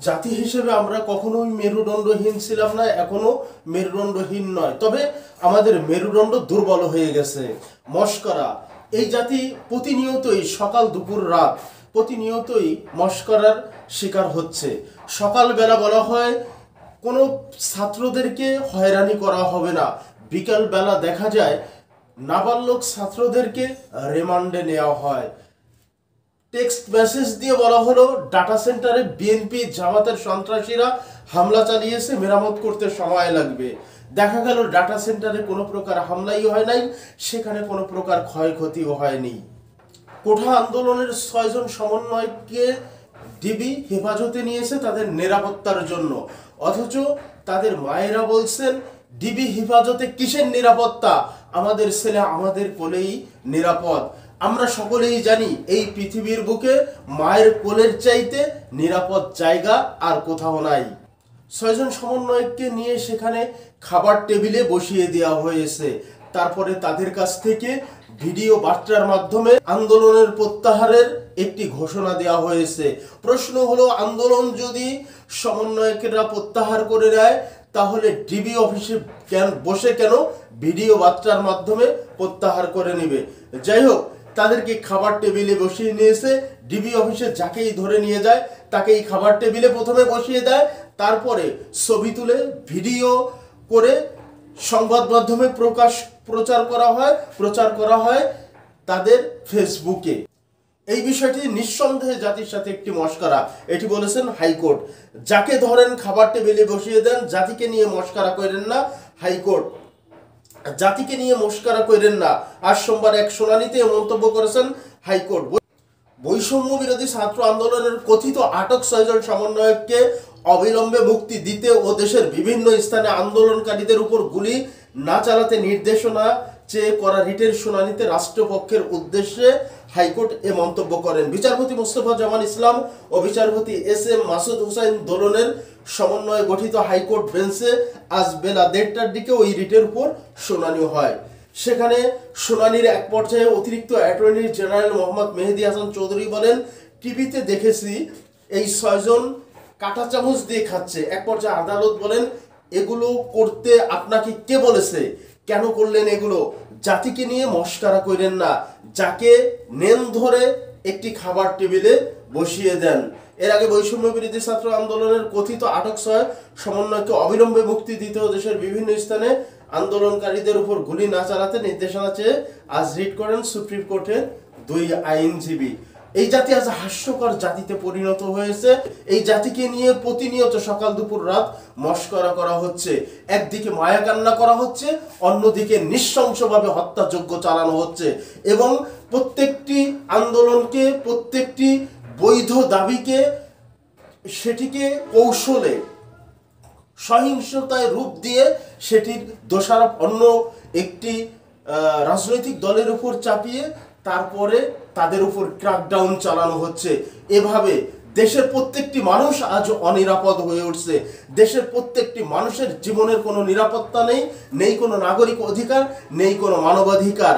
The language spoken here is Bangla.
জাতি হিসেবে আমরা কখনোই মেরুদণ্ডহীন ছিলাম না, এখনো মেরুদণ্ডহীন নয়, তবে আমাদের মেরুদণ্ড দুর্বল হয়ে গেছে। মশকরা, এই জাতি প্রতিনিয়তই সকাল দুপুর রাত প্রতিনিয়তই মশকরার শিকার হচ্ছে। সকালবেলা বলা হয় কোনো ছাত্রদেরকে হয়রানি করা হবে না, বিকালবেলা দেখা যায় নাবালক ছাত্রদেরকে রিমান্ডে নেওয়া হয়। টেক্সট মেসেজ দিয়ে বলা হলো ডাটা সেন্টারে বিএনপি জামাতের সন্ত্রাসীরা হামলা চালিয়েছে, মেরামত করতে সময় লাগবে। দেখা গেল ডাটা সেন্টারে কোনো প্রকার হামলাই হয় নাই, সেখানে কোনো প্রকার ক্ষয়ক্ষতিও হয়নি। কোঠা আন্দোলনের 6 জন সমন্বয়ককে ডিবি হেফাজতে নিয়েছে তাদের নিরাপত্তার জন্য, অথচ তাদের মায়েরা বলছেন ডিবি হেফাজতে কিসের নিরাপত্তা, আমাদের ছেলে আমাদের কোলেই নিরাপদ। আমরা সকলেই জানি এই পৃথিবীর বুকে মায়ের কোলের চাইতে নিরাপদ জায়গা আর কোথাও নাই। 6 জন সমন্বয়ককে নিয়ে সেখানে খাবার টেবিলে বসিয়ে দেওয়া হয়েছে। তারপরে তাদের কাছ থেকে ভিডিও বার্তার মাধ্যমে আন্দোলনের প্রত্যাহারের একটি ঘোষণা দেওয়া হয়েছে। প্রশ্ন হলো, আন্দোলন যদি সমন্বয়কেরা প্রত্যাহার করে নেয় তাহলে ডিবি অফিসে বসে কেন ভিডিও বার্তার মাধ্যমে প্রত্যাহার করে নেবে? যাই হোক, তাদেরকে খাবার টেবিলে বসিয়ে নিয়েছে। ডিবি অফিসে যাকেই ধরে নিয়ে যায় তাকেই খাবার টেবিলে প্রথমে বসিয়ে দেয়, তারপরে ছবি তুলে ভিডিও করে সংবাদ মাধ্যমে প্রচার করা হয় তাদের ফেসবুকে। এই বিষয়টি নিঃসন্দেহে জাতির সাথে একটি মশকরা, এটি বলেছেন হাইকোর্ট। যাকে ধরেন খাবার টেবিলে বসিয়ে দেন, জাতিকে নিয়ে মশকরা করেন না। হাইকোর্ট জাতিকে নিয়ে মশকরা করেন না, আজ সোমবার এক শুনানিতে মন্তব্য করেছেন হাইকোর্ট। বৈষম্য বিরোধী ছাত্র আন্দোলনের কথিত আটক 6 জন সমন্বয়ককে অবিলম্বে মুক্তি দিতে ও দেশের বিভিন্ন স্থানে আন্দোলনকারীদের উপর গুলি না চালাতে নির্দেশনা চেয়ে করা রিটের শুনানিতে রাষ্ট্রপক্ষের উদ্দেশ্যে হাইকোর্ট এ মন্তব্য করেন। বিচারপতি মোস্তফা জামান ইসলাম ও বিচারপতি এস.এম. মাসুদ হুসাইন দোলনের সমন্বয়ে গঠিত হাইকোর্ট বেঞ্চে আজ বেলা 1:30টার দিকে ওই রিটের উপর শুনানি হয়। সেখানে শুনানির এক পর্যায়ে অতিরিক্ত অ্যাটর্নি জেনারেল মোহাম্মদ মেহেদী হাসান চৌধুরী বলেন, টিভিতে দেখেছি এই 6 জন কাঁটা চামচ দিয়ে খাচ্ছে। এক পর্যায়ে আদালত বলেন, এগুলো করতে আপনাকে কে বলেছে, কেন করলেন এগুলো? জাতিকে নিয়ে মশকরা করেন না, যাকে নেন ধরে একটি খাবার টেবিলে বসিয়ে দেন। এর আগে বৈষম্য বিরোধী ছাত্র আন্দোলনের কথিত আটক 6 সমন্বয়কে অবিলম্বে মুক্তি দিতে ও দেশের বিভিন্ন স্থানে আন্দোলনকারীদের উপর গুলি না চালাতে নির্দেশনা চেয়ে আজ রিট করেন সুপ্রিম কোর্টের 2 আইনজীবী। এই জাতি আজ হাস্যকর জাতিতে পরিণত হয়েছে। এই জাতিকে নিয়ে প্রতিনিয়ত সকাল দুপুর রাত মশকরা করা হচ্ছে। একদিকে মায়া কান্না করা হচ্ছে, অন্যদিকে নৃশংসভাবে হত্যাযজ্ঞ চালানো হচ্ছে এবং প্রত্যেকটি আন্দোলনকে, প্রত্যেকটি বৈধ দাবিকে সেটিকে কৌশলে সহিংসতায় রূপ দিয়ে সেটির দোষারোপ অন্য একটি রাজনৈতিক দলের উপর চাপিয়ে তারপরে তাদের উপর ক্র্যাকডাউন চালানো হচ্ছে। এভাবে দেশের প্রত্যেকটি মানুষ আজ অনিরাপদ হয়ে উঠছে। দেশের প্রত্যেকটি মানুষের জীবনের কোনো নিরাপত্তা নেই, নেই কোনো নাগরিক অধিকার, নেই কোনো মানবাধিকার।